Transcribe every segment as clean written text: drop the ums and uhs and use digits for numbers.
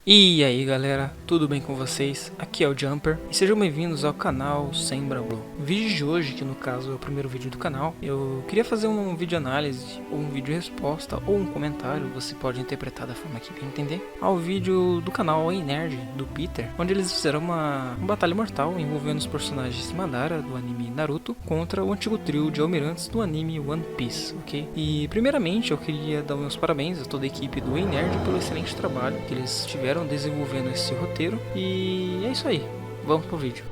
E aí galera, tudo bem com vocês? Aqui é o Jumper e sejam bem-vindos ao canal Sem Brablô. O vídeo de hoje, que no caso é o primeiro vídeo do canal, eu queria fazer um vídeo análise, ou um vídeo resposta, ou um comentário, você pode interpretar da forma que bem entender, ao vídeo do canal Ei Nerd, do Peter, onde eles fizeram uma batalha mortal envolvendo os personagens Madara, do anime Naruto, contra o antigo trio de almirantes do anime One Piece, ok? E primeiramente eu queria dar meus parabéns a toda a equipe do Ei Nerd pelo excelente trabalho que eles tiveram desenvolvendo esse roteiro, e é isso aí, vamos pro vídeo.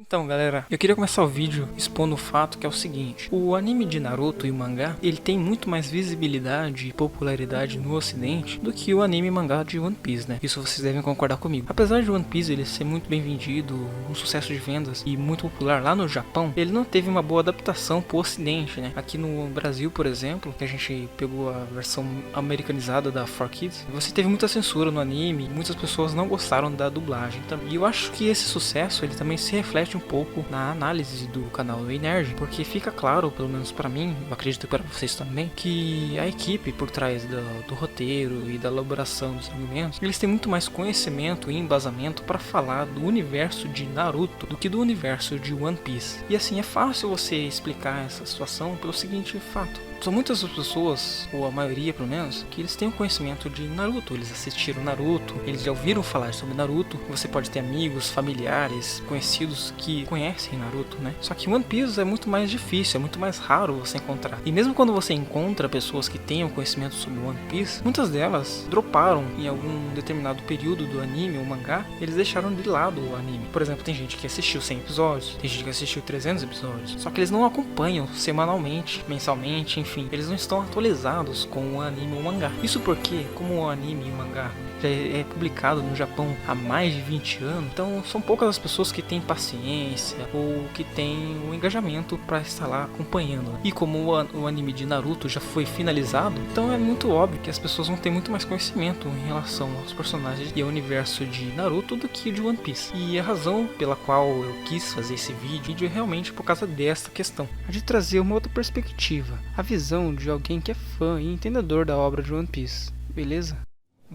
Então galera, eu queria começar o vídeo expondo o fato que é o seguinte: o anime de Naruto e o mangá, ele tem muito mais visibilidade e popularidade no ocidente do que o anime e mangá de One Piece, né? Isso vocês devem concordar comigo. Apesar de One Piece ele ser muito bem vendido, um sucesso de vendas e muito popular lá no Japão, ele não teve uma boa adaptação pro ocidente, né? Aqui no Brasil, por exemplo, que a gente pegou a versão americanizada da 4Kids, você teve muita censura no anime, muitas pessoas não gostaram da dublagem também. E eu acho que esse sucesso ele também se reflete um pouco na análise do canal Ei Nerd, porque fica claro, pelo menos para mim, eu acredito que para vocês também, que a equipe por trás do roteiro e da elaboração dos argumentos, eles têm muito mais conhecimento e embasamento para falar do universo de Naruto do que do universo de One Piece. E assim, é fácil você explicar essa situação pelo seguinte fato: são muitas pessoas, ou a maioria pelo menos, que eles têm o conhecimento de Naruto, eles assistiram Naruto, eles já ouviram falar sobre Naruto. Você pode ter amigos, familiares, conhecidos que conhecem Naruto, né? Só que One Piece é muito mais difícil, é muito mais raro você encontrar. E mesmo quando você encontra pessoas que tenham conhecimento sobre One Piece, muitas delas droparam em algum determinado período do anime ou mangá, eles deixaram de lado o anime. Por exemplo, tem gente que assistiu 100 episódios, tem gente que assistiu 300 episódios, só que eles não acompanham semanalmente, mensalmente, enfim, eles não estão atualizados com o anime ou o mangá. Isso porque, como o anime e o mangá já é publicado no Japão há mais de 20 anos, então são poucas as pessoas que têm paciência ou que têm o engajamento para estar lá acompanhando. E como o anime de Naruto já foi finalizado, então é muito óbvio que as pessoas vão ter muito mais conhecimento em relação aos personagens e ao universo de Naruto do que de One Piece. E a razão pela qual eu quis fazer esse vídeo é realmente por causa desta questão, a de trazer uma outra perspectiva, a visão de alguém que é fã e entendedor da obra de One Piece, beleza?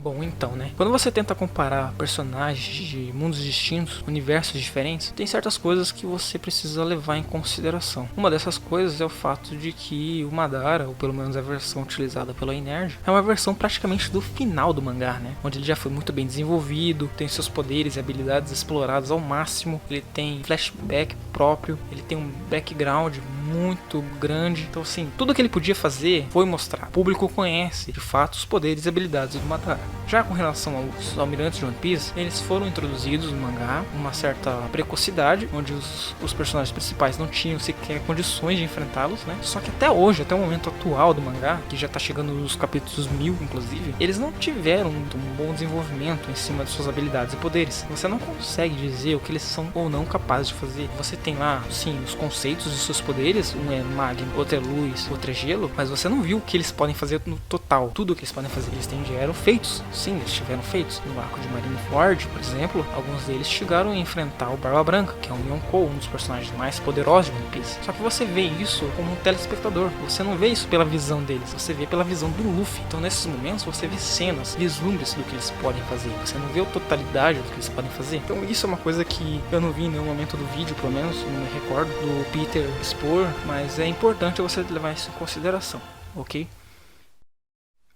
Bom, então, né? Quando você tenta comparar personagens de mundos distintos, universos diferentes, tem certas coisas que você precisa levar em consideração. Uma dessas coisas é o fato de que o Madara, ou pelo menos a versão utilizada pelo Ei Nerd, é uma versão praticamente do final do mangá, né? Onde ele já foi muito bem desenvolvido, tem seus poderes e habilidades explorados ao máximo, ele tem flashback próprio, ele tem um background muito grande. Então assim, tudo que ele podia fazer foi mostrar. O público conhece, de fato, os poderes e habilidades do Madara. Já com relação aos almirantes de One Piece, eles foram introduzidos no mangá com uma certa precocidade, onde os personagens principais não tinham sequer condições de enfrentá-los, né? Só que até hoje, até o momento atual do mangá, que já tá chegando nos capítulos 1000 inclusive, eles não tiveram um bom desenvolvimento em cima de suas habilidades e poderes. Você não consegue dizer o que eles são ou não capazes de fazer. Você tem lá, sim, os conceitos de seus poderes, um é magma, outro é luz, outro é gelo, mas você não viu o que eles podem fazer no total. Tudo o que eles podem fazer, eles eram feitos. Sim, eles estiveram feitos. No arco de Marineford, por exemplo, alguns deles chegaram a enfrentar o Barba Branca, que é um Yonkou, um dos personagens mais poderosos de One Piece. Só que você vê isso como um telespectador. Você não vê isso pela visão deles, você vê pela visão do Luffy. Então nesses momentos você vê cenas, vislumbres do que eles podem fazer. Você não vê a totalidade do que eles podem fazer. Então isso é uma coisa que eu não vi em nenhum momento do vídeo, pelo menos, não me recordo do Peter expor, mas é importante você levar isso em consideração, ok?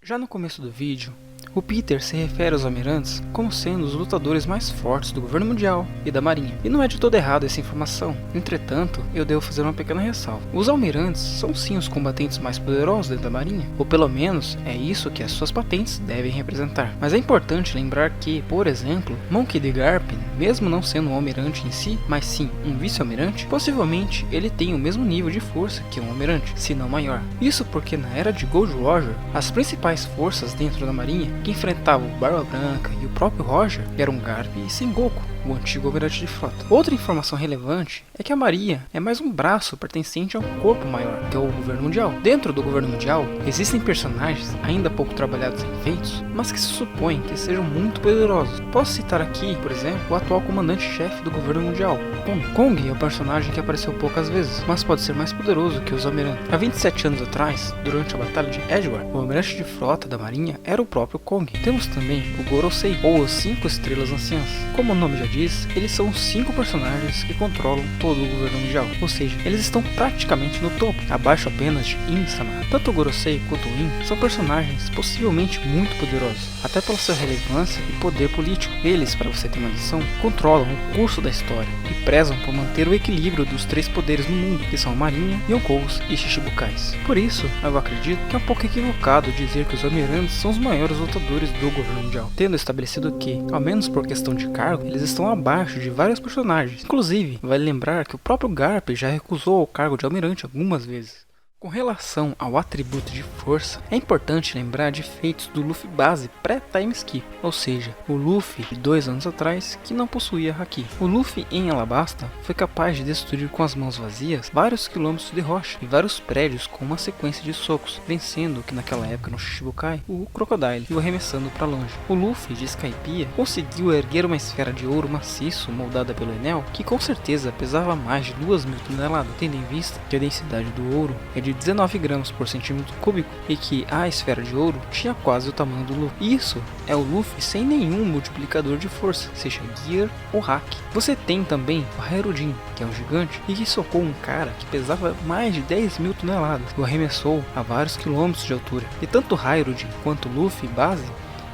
Já no começo do vídeo, o Peter se refere aos almirantes como sendo os lutadores mais fortes do governo mundial e da marinha. E não é de todo errado essa informação. Entretanto, eu devo fazer uma pequena ressalva. Os almirantes são sim os combatentes mais poderosos dentro da marinha, ou pelo menos é isso que as suas patentes devem representar. Mas é importante lembrar que, por exemplo, Monkey D. Garp, mesmo não sendo um almirante em si, mas sim um vice-almirante, possivelmente ele tem o mesmo nível de força que um almirante, se não maior. Isso porque na era de Gold Roger, as principais forças dentro da marinha que enfrentavam o Barba Branca e o próprio Roger era um Garp e Sengoku, o antigo almirante de frota. Outra informação relevante é que a Marinha é mais um braço pertencente a um corpo maior, que é o Governo Mundial. Dentro do Governo Mundial, existem personagens ainda pouco trabalhados em feitos, mas que se supõe que sejam muito poderosos. Posso citar aqui, por exemplo, o atual comandante-chefe do Governo Mundial, Kong. Kong é um personagem que apareceu poucas vezes, mas pode ser mais poderoso que os almirantes. Há 27 anos atrás, durante a Batalha de Edward, o almirante de frota da Marinha era o próprio Kong. Temos também o Gorosei, ou os 5 Estrelas Anciãs. Como o nome já diz, eles são os 5 personagens que controlam todo o Governo Mundial, ou seja, eles estão praticamente no topo, abaixo apenas de In-sama. Tanto o Gorosei quanto o In são personagens possivelmente muito poderosos, até pela sua relevância e poder político. Eles, para você ter uma noção, controlam o curso da história e prezam por manter o equilíbrio dos 3 poderes no mundo, que são a Marinha, Yonkous e Shichibukais. Por isso, eu acredito que é um pouco equivocado dizer que os almirantes são os maiores lutadores do Governo Mundial, tendo estabelecido que, ao menos por questão de cargo, eles estão abaixo de vários personagens. Inclusive, vale lembrar que o próprio Garp já recusou o cargo de almirante algumas vezes. Com relação ao atributo de força, é importante lembrar de feitos do Luffy base pré-time skip, ou seja, o Luffy de 2 anos atrás que não possuía Haki. O Luffy em Alabasta foi capaz de destruir com as mãos vazias vários quilômetros de rocha e vários prédios com uma sequência de socos, vencendo que naquela época no Shichibukai o Crocodile e o arremessando para longe. O Luffy de Skypiea conseguiu erguer uma esfera de ouro maciço moldada pelo Enel que com certeza pesava mais de 2.000 toneladas, tendo em vista que a densidade do ouro é de 19 gramas por centímetro cúbico e que a esfera de ouro tinha quase o tamanho do Luffy. Isso é o Luffy sem nenhum multiplicador de força, seja Gear ou Hack. Você tem também o Hairudin, que é um gigante e que socou um cara que pesava mais de 10.000 toneladas e o arremessou a vários quilômetros de altura. E tanto Hairudin quanto Luffy base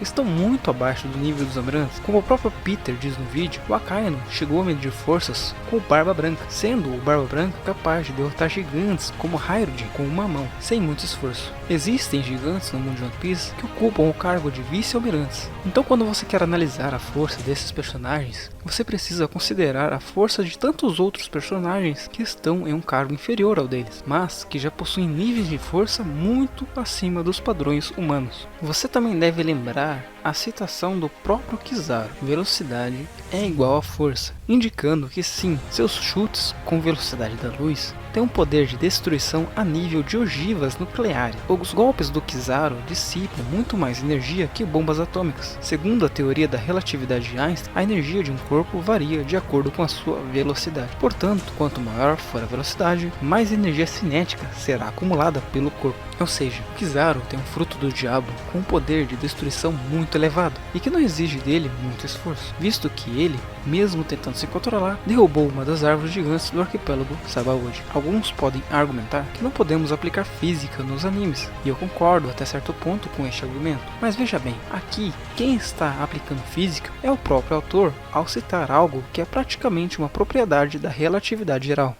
estão muito abaixo do nível dos almirantes. Como o próprio Peter diz no vídeo, o Akainu chegou a medir forças com o Barba Branca, sendo o Barba Branca capaz de derrotar gigantes como Hairudin com uma mão, sem muito esforço. Existem gigantes no mundo de One Piece que ocupam o cargo de vice-almirantes. Então quando você quer analisar a força desses personagens, você precisa considerar a força de tantos outros personagens que estão em um cargo inferior ao deles, mas que já possuem níveis de força muito acima dos padrões humanos. Você também deve lembrar a citação do próprio Kizaru: velocidade é igual a força, indicando que sim, seus chutes com velocidade da luz têm um poder de destruição a nível de ogivas nucleares. Os golpes do Kizaru dissipam muito mais energia que bombas atômicas. Segundo a teoria da relatividade de Einstein, a energia de um corpo varia de acordo com a sua velocidade. Portanto, quanto maior for a velocidade, mais energia cinética será acumulada pelo corpo. Ou seja, o Kizaru tem um fruto do diabo com um poder de destruição muito elevado e que não exige dele muito esforço, visto que ele, mesmo tentando se controlar, derrubou uma das árvores gigantes do arquipélago Sabaody. Alguns podem argumentar que não podemos aplicar física nos animes, e eu concordo até certo ponto com este argumento. Mas veja bem, aqui quem está aplicando física é o próprio autor ao citar algo que é praticamente uma propriedade da relatividade geral.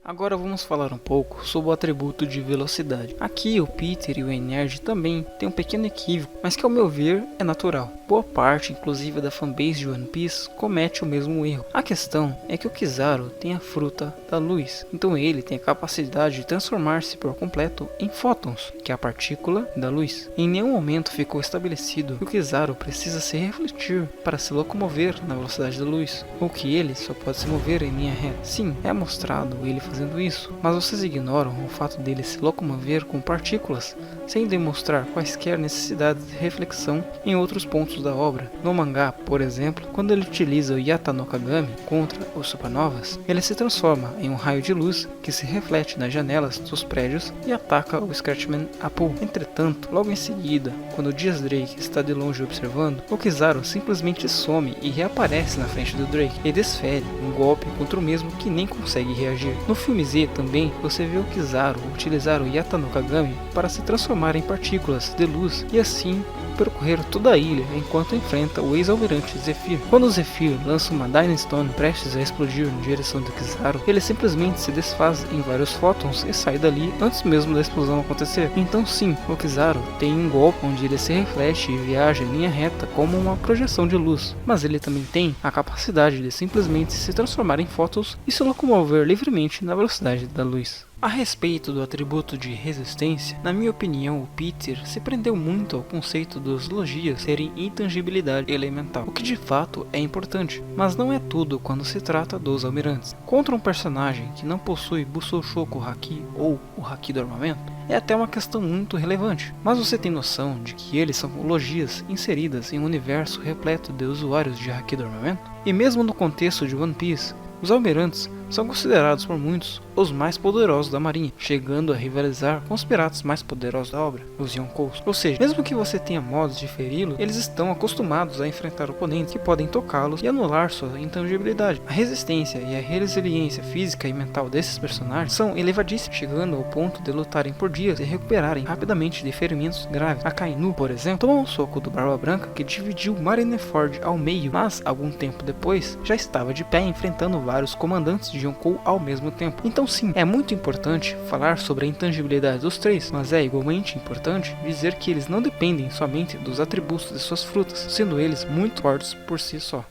Agora vamos falar um pouco sobre o atributo de velocidade. Aqui o Peter e o Enerd também têm um pequeno equívoco, mas que ao meu ver é natural. Boa parte, inclusive da fanbase de One Piece, comete o mesmo erro. A questão é que o Kizaru tem a fruta da luz, então ele tem a capacidade de transformar-se por completo em fótons, que é a partícula da luz. Em nenhum momento ficou estabelecido que o Kizaru precisa se refletir para se locomover na velocidade da luz, ou que ele só pode se mover em linha reta. Sim, é mostrado ele fazendo isso, mas vocês ignoram o fato dele se locomover com partículas, sem demonstrar quaisquer necessidades de reflexão em outros pontos da obra. No mangá, por exemplo, quando ele utiliza o Yata no Kagami contra os supernovas, ele se transforma em um raio de luz que se reflete nas janelas dos prédios e ataca o Scratchman Apu. Entretanto, logo em seguida, quando o Dias Drake está de longe observando, o Kizaru simplesmente some e reaparece na frente do Drake e desfere um golpe contra o mesmo que nem consegue reagir. No filme Z também, você vê o Kizaru utilizar o Yata no Kagami para se transformar em partículas de luz e assim percorrer toda a ilha enquanto enfrenta o ex-almirante Zephyr. Quando o Zephyr lança uma Dynastone prestes a explodir na direção do Kizaru, ele simplesmente se desfaz em vários fótons e sai dali antes mesmo da explosão acontecer. Então sim, o Kizaru tem um golpe onde ele se reflete e viaja em linha reta como uma projeção de luz, mas ele também tem a capacidade de simplesmente se transformar em fótons e se locomover livremente na velocidade da luz. A respeito do atributo de resistência, na minha opinião, o Peter se prendeu muito ao conceito dos logias terem intangibilidade elemental, o que de fato é importante, mas não é tudo quando se trata dos almirantes. Contra um personagem que não possui Busou-Shoku Haki ou o Haki do armamento, é até uma questão muito relevante, mas você tem noção de que eles são logias inseridas em um universo repleto de usuários de Haki do armamento? E mesmo no contexto de One Piece, os almirantes são considerados por muitos os mais poderosos da marinha, chegando a rivalizar com os piratas mais poderosos da obra, os Yonkous. Ou seja, mesmo que você tenha modos de feri-los, eles estão acostumados a enfrentar oponentes que podem tocá-los e anular sua intangibilidade. A resistência e a resiliência física e mental desses personagens são elevadíssimas, chegando ao ponto de lutarem por dias e recuperarem rapidamente de ferimentos graves. Akainu, por exemplo, tomou um soco do Barba Branca que dividiu Marineford ao meio, mas algum tempo depois já estava de pé enfrentando vários comandantes de Yonkou ao mesmo tempo. Então sim, é muito importante falar sobre a intangibilidade dos três, mas é igualmente importante dizer que eles não dependem somente dos atributos de suas frutas, sendo eles muito fortes por si só.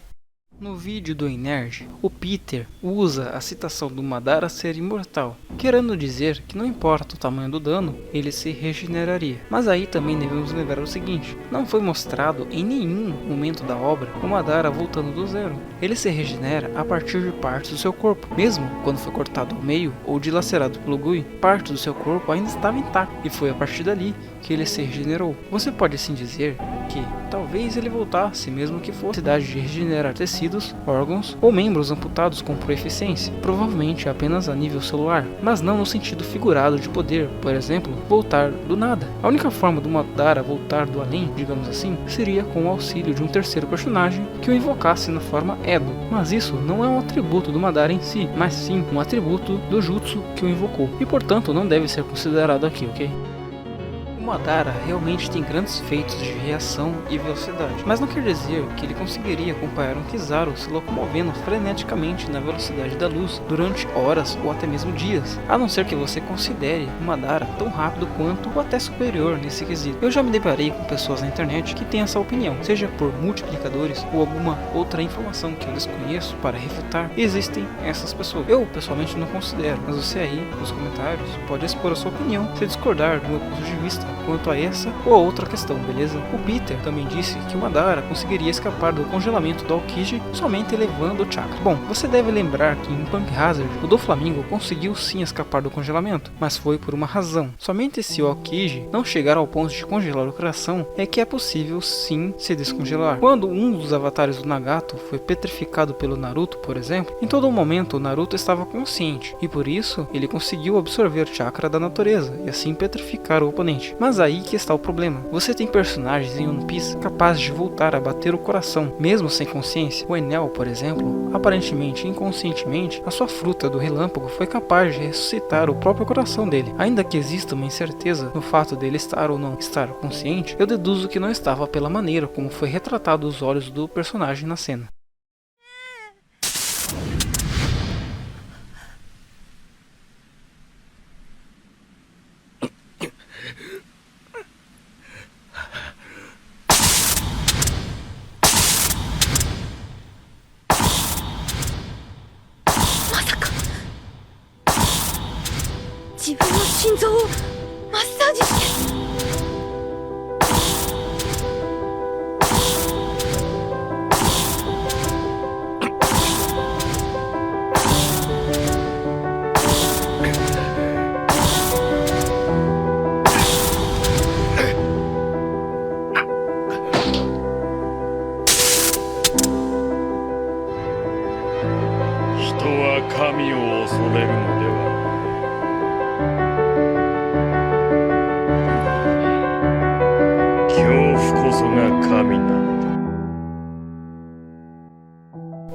No vídeo do Nerd, o Peter usa a citação do Madara ser imortal, querendo dizer que não importa o tamanho do dano, ele se regeneraria. Mas aí também devemos lembrar o seguinte, não foi mostrado em nenhum momento da obra o Madara voltando do zero. Ele se regenera a partir de partes do seu corpo, mesmo quando foi cortado ao meio ou dilacerado pelo Gui, parte do seu corpo ainda estava intacto, e foi a partir dali que ele se regenerou. Você pode assim dizer que talvez ele voltasse, mesmo que fosse a necessidade de regenerar tecidos, órgãos ou membros amputados com proeficiência, provavelmente apenas a nível celular, mas não no sentido figurado de poder, por exemplo, voltar do nada. A única forma do Madara voltar do além, digamos assim, seria com o auxílio de um terceiro personagem que o invocasse na forma Edo, mas isso não é um atributo do Madara em si, mas sim um atributo do Jutsu que o invocou, e portanto não deve ser considerado aqui, ok? O Madara realmente tem grandes feitos de reação e velocidade, mas não quer dizer que ele conseguiria acompanhar um Kizaru se locomovendo freneticamente na velocidade da luz durante horas ou até mesmo dias, a não ser que você considere o Madara tão rápido quanto ou até superior nesse quesito. Eu já me deparei com pessoas na internet que têm essa opinião, seja por multiplicadores ou alguma outra informação que eu desconheço para refutar, existem essas pessoas. Eu pessoalmente não considero, mas você aí nos comentários pode expor a sua opinião se discordar do meu ponto de vista quanto a essa ou a outra questão, beleza? O Peter também disse que o Madara conseguiria escapar do congelamento do Aokiji somente elevando o chakra. Bom, você deve lembrar que em Punk Hazard, o Doflamingo conseguiu sim escapar do congelamento, mas foi por uma razão. Somente se o Aokiji não chegar ao ponto de congelar o coração é que é possível sim se descongelar. Quando um dos avatares do Nagato foi petrificado pelo Naruto, por exemplo, em todo momento o Naruto estava consciente, e por isso ele conseguiu absorver o chakra da natureza e assim petrificar o oponente. Mas aí que está o problema. Você tem personagens em One Piece capazes de voltar a bater o coração, mesmo sem consciência. O Enel, por exemplo, aparentemente inconscientemente, a sua fruta do relâmpago foi capaz de ressuscitar o próprio coração dele. Ainda que exista uma incerteza no fato dele estar ou não estar consciente, eu deduzo que não estava pela maneira como foi retratado os olhos do personagem na cena.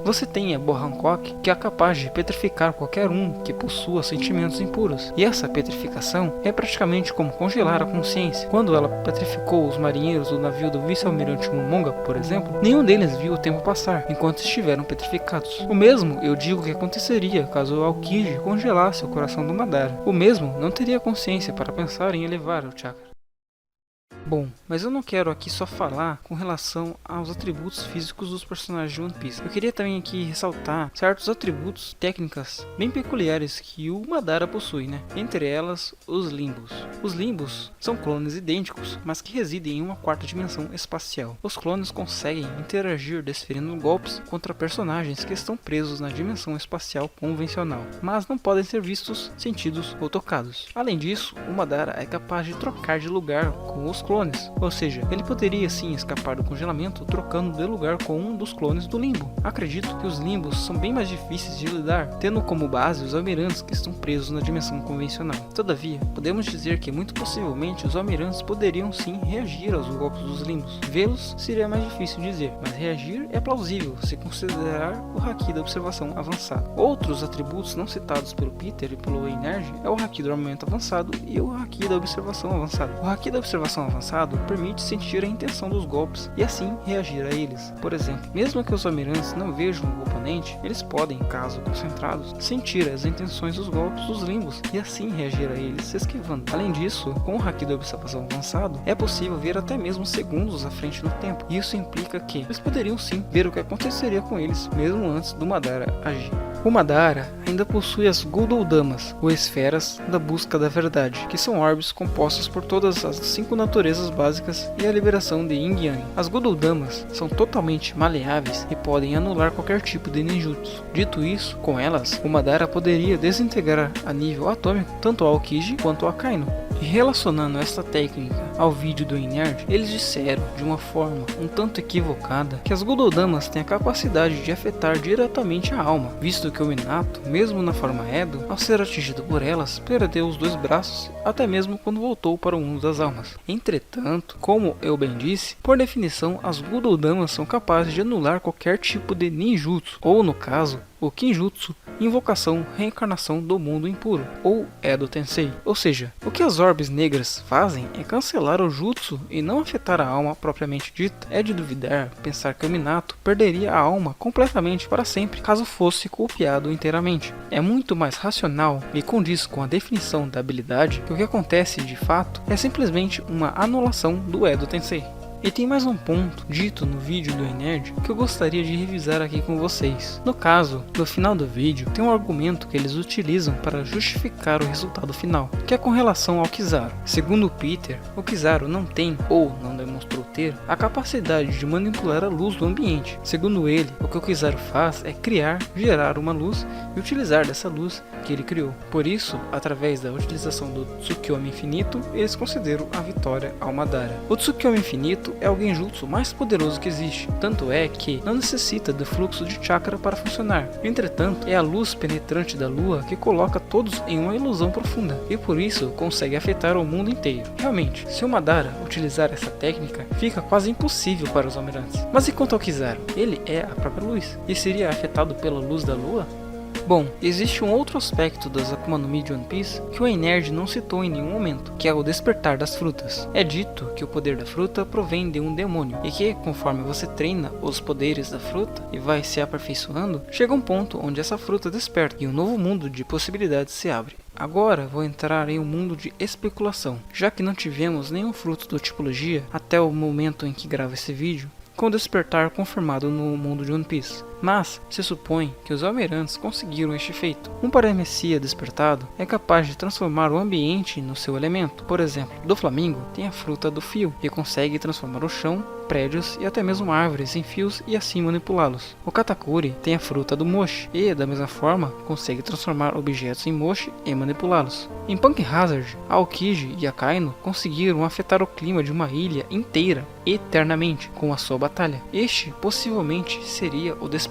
Você tem a Boa Hancock, que é capaz de petrificar qualquer um que possua sentimentos impuros, e essa petrificação é praticamente como congelar a consciência. Quando ela petrificou os marinheiros do navio do vice-almirante Momonga, por exemplo, nenhum deles viu o tempo passar, enquanto estiveram petrificados. O mesmo eu digo que aconteceria caso o Aokiji congelasse o coração do Madara. O mesmo não teria consciência para pensar em elevar o chakra. Bom, mas eu não quero aqui só falar com relação aos atributos físicos dos personagens de One Piece. Eu queria também aqui ressaltar certos atributos técnicas bem peculiares que o Madara possui, né? Entre elas, os Limbos. Os Limbos são clones idênticos, mas que residem em uma quarta dimensão espacial. Os clones conseguem interagir desferindo golpes contra personagens que estão presos na dimensão espacial convencional, mas não podem ser vistos, sentidos ou tocados. Além disso, o Madara é capaz de trocar de lugar com os clones. Ou seja, ele poderia sim escapar do congelamento trocando de lugar com um dos clones do Limbo. Acredito que os Limbos são bem mais difíceis de lidar, tendo como base os almirantes que estão presos na dimensão convencional. Todavia, podemos dizer que muito possivelmente os almirantes poderiam sim reagir aos golpes dos Limbos. Vê-los seria mais difícil dizer, mas reagir é plausível se considerar o Haki da observação avançado. Outros atributos não citados pelo Peter e pelo Whey Nerd é o Haki do armamento avançado e o Haki da observação avançada. O Haki da observação avançada permite sentir a intenção dos golpes e assim reagir a eles. Por exemplo, mesmo que os almirantes não vejam o oponente, eles podem, caso concentrados, sentir as intenções dos golpes dos Limbos e assim reagir a eles se esquivando. Além disso, com o Haki da observação avançado, é possível ver até mesmo segundos à frente no tempo. Isso implica que eles poderiam sim ver o que aconteceria com eles, mesmo antes do Madara agir. O Madara ainda possui as Gudodamas, ou esferas da busca da verdade, que são orbes compostos por todas as 5 naturezas básicas e a liberação de Yin Yang. As Gudodamas são totalmente maleáveis e podem anular qualquer tipo de ninjutsu. Dito isso, com elas, o Madara poderia desintegrar a nível atômico tanto ao Aokiji quanto ao Akainu. E relacionando esta técnica ao vídeo do Whey Nerd, eles disseram de uma forma um tanto equivocada que as Gudodamas têm a capacidade de afetar diretamente a alma, visto que o Minato, mesmo na forma Edo, ao ser atingido por elas, perdeu os 2 braços até mesmo quando voltou para o mundo das almas. Entretanto, como eu bem disse, por definição as Gudodamas são capazes de anular qualquer tipo de ninjutsu, ou no caso, o Kinjutsu, invocação, reencarnação do mundo impuro, ou Edo Tensei. Ou seja, o que as orbes negras fazem é cancelar o jutsu e não afetar a alma propriamente dita. É de duvidar pensar que o Minato perderia a alma completamente para sempre caso fosse copiado inteiramente. É muito mais racional e condiz com a definição da habilidade que o que acontece de fato é simplesmente uma anulação do Edo Tensei. E tem mais um ponto dito no vídeo do Whey Nerd que eu gostaria de revisar aqui com vocês. No caso, no final do vídeo, tem um argumento que eles utilizam para justificar o resultado final, que é com relação ao Kizaru. Segundo o Peter, o Kizaru não tem, ou não demonstrou ter, a capacidade de manipular a luz do ambiente. Segundo ele, o que o Kizaru faz é criar, gerar uma luz e utilizar dessa luz que ele criou. Por isso, através da utilização do Tsukiyomi Infinito, eles consideram a vitória ao Madara. O Tsukiyomi Infinito é o genjutsu mais poderoso que existe, tanto é que não necessita do fluxo de chakra para funcionar. Entretanto, é a luz penetrante da lua que coloca todos em uma ilusão profunda, e por isso consegue afetar o mundo inteiro. Realmente, se o Madara utilizar essa técnica, fica quase impossível para os almirantes. Mas e quanto ao Kizaru? Ele é a própria luz, e seria afetado pela luz da lua? Bom, existe um outro aspecto das Akuma no Mi de One Piece que o Whey Nerd não citou em nenhum momento, que é o despertar das frutas. É dito que o poder da fruta provém de um demônio, e que conforme você treina os poderes da fruta e vai se aperfeiçoando, chega um ponto onde essa fruta desperta e um novo mundo de possibilidades se abre. Agora vou entrar em um mundo de especulação, já que não tivemos nenhum fruto da tipologia até o momento em que gravo esse vídeo, com o despertar confirmado no mundo de One Piece. Mas se supõe que os almirantes conseguiram este feito. Um paramecia despertado é capaz de transformar o ambiente no seu elemento. Por exemplo, do Flamingo tem a fruta do fio, e consegue transformar o chão, prédios e até mesmo árvores em fios e assim manipulá-los. O Katakuri tem a fruta do Moshi, e da mesma forma consegue transformar objetos em Moshi e manipulá-los. Em Punk Hazard, Aokiji e Akainu conseguiram afetar o clima de uma ilha inteira eternamente com a sua batalha. Este possivelmente seria o despertar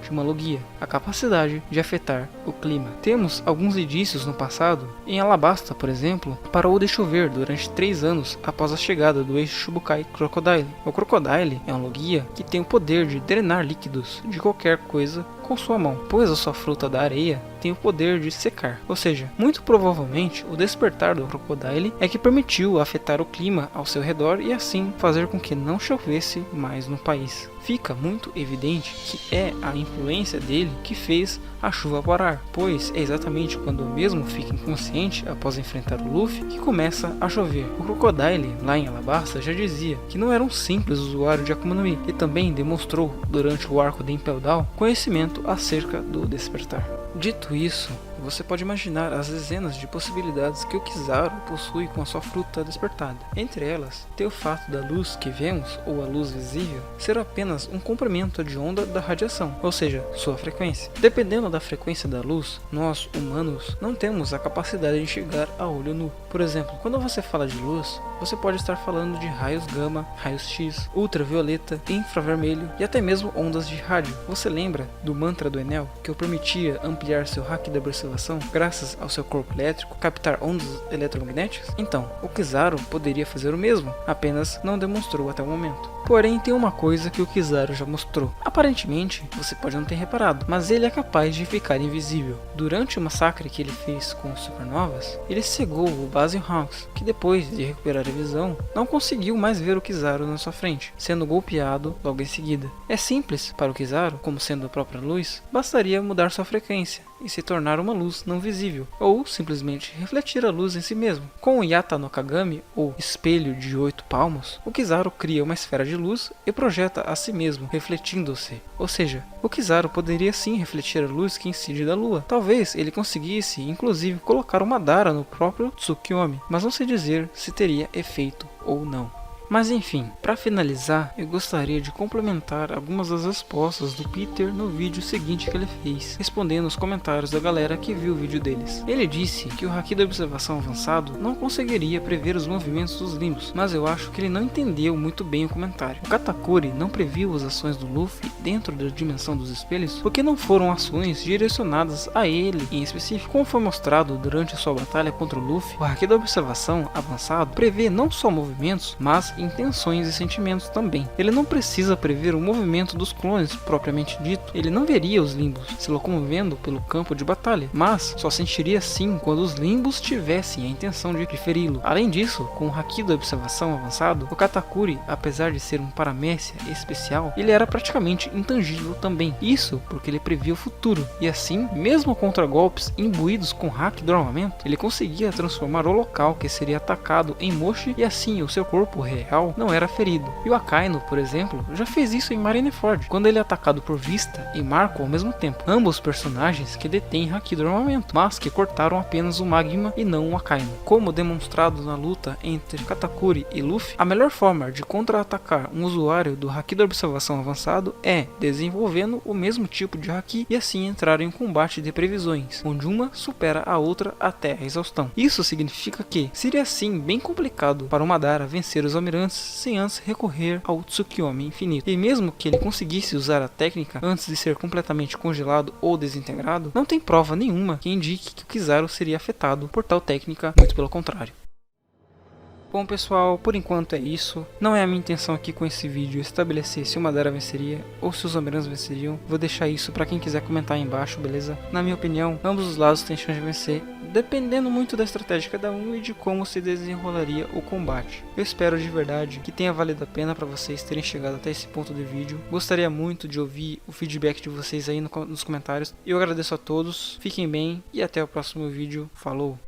de uma Logia, a capacidade de afetar o clima. Temos alguns indícios no passado. Em Alabasta, por exemplo, parou de chover durante 3 anos após a chegada do ex-Shichibukai Crocodile. O Crocodile é um Logia que tem o poder de drenar líquidos de qualquer coisa com sua mão, pois a sua fruta da areia tem o poder de secar. Ou seja, muito provavelmente o despertar do Crocodile é que permitiu afetar o clima ao seu redor e assim fazer com que não chovesse mais no país. Fica muito evidente que é a influência dele que fez a chuva parar, pois é exatamente quando o mesmo fica inconsciente após enfrentar o Luffy que começa a chover. O Crocodile, lá em Alabasta, já dizia que não era um simples usuário de Akuma no Mi e também demonstrou durante o arco de Impel Down conhecimento acerca do despertar. Dito isso, você pode imaginar as dezenas de possibilidades que o Kizaru possui com a sua fruta despertada. Entre elas, tem o fato da luz que vemos, ou a luz visível, ser apenas um comprimento de onda da radiação, ou seja, sua frequência. Dependendo da frequência da luz, nós, humanos, não temos a capacidade de enxergar a olho nu. Por exemplo, quando você fala de luz, você pode estar falando de raios gama, raios X, ultravioleta, infravermelho e até mesmo ondas de rádio. Você lembra do mantra do Enel, que o permitia ampliar seu haki da observação graças ao seu corpo elétrico, captar ondas eletromagnéticas? Então, o Kizaru poderia fazer o mesmo, apenas não demonstrou até o momento. Porém, tem uma coisa que o Kizaru já mostrou. Aparentemente, você pode não ter reparado, mas ele é capaz de ficar invisível. Durante o massacre que ele fez com os supernovas, ele cegou o Basil Hawks, que depois de recuperar a visão, não conseguiu mais ver o Kizaru na sua frente, sendo golpeado logo em seguida. É simples para o Kizaru, como sendo a própria luz, bastaria mudar sua frequência e se tornar uma luz não visível, ou simplesmente refletir a luz em si mesmo. Com o Yata no Kagami, ou espelho de 8 palmos, o Kizaru cria uma esfera de luz e projeta a si mesmo, refletindo-se. Ou seja, o Kizaru poderia sim refletir a luz que incide da lua. Talvez ele conseguisse, inclusive, colocar uma Dara no próprio Tsukiyomi, mas não sei dizer se teria efeito ou não. Mas enfim, para finalizar, eu gostaria de complementar algumas das respostas do Peter no vídeo seguinte que ele fez, respondendo os comentários da galera que viu o vídeo deles. Ele disse que o haki da observação avançado não conseguiria prever os movimentos dos limbos, mas eu acho que ele não entendeu muito bem o comentário. O Katakuri não previu as ações do Luffy dentro da dimensão dos espelhos porque não foram ações direcionadas a ele em específico. Como foi mostrado durante a sua batalha contra o Luffy, o haki da observação avançado prevê não só movimentos, mas intenções e sentimentos também. Ele não precisa prever o movimento dos clones propriamente dito. Ele não veria os limbos se locomovendo pelo campo de batalha, mas só sentiria sim quando os limbos tivessem a intenção de feri-lo. Além disso, com o haki da observação avançado, o Katakuri, apesar de ser um paramécia especial, ele era praticamente intangível também. Isso porque ele previa o futuro, e assim, mesmo contra golpes imbuídos com haki do armamento, ele conseguia transformar o local que seria atacado em mochi, e assim o seu corpo real não era ferido. E o Akainu, por exemplo, já fez isso em Marineford, quando ele é atacado por Vista e Marco ao mesmo tempo, ambos personagens que detêm haki do armamento, mas que cortaram apenas o Magma e não o Akainu. Como demonstrado na luta entre Katakuri e Luffy, a melhor forma de contra-atacar um usuário do haki da observação avançado é desenvolvendo o mesmo tipo de haki e assim entrar em um combate de previsões, onde uma supera a outra até a exaustão. Isso significa que seria assim bem complicado para o Madara vencer os almirantes sem antes recorrer ao Tsukiyomi infinito. E mesmo que ele conseguisse usar a técnica antes de ser completamente congelado ou desintegrado, não tem prova nenhuma que indique que o Kizaru seria afetado por tal técnica, muito pelo contrário. Bom pessoal, por enquanto é isso. Não é a minha intenção aqui com esse vídeo estabelecer se o Madara venceria ou se os Almirantes venceriam. Vou deixar isso para quem quiser comentar aí embaixo, beleza? Na minha opinião, ambos os lados têm chance de vencer, dependendo muito da estratégia de cada um e de como se desenrolaria o combate. Eu espero de verdade que tenha valido a pena para vocês terem chegado até esse ponto do vídeo. Gostaria muito de ouvir o feedback de vocês aí nos comentários. Eu agradeço a todos, fiquem bem e até o próximo vídeo. Falou!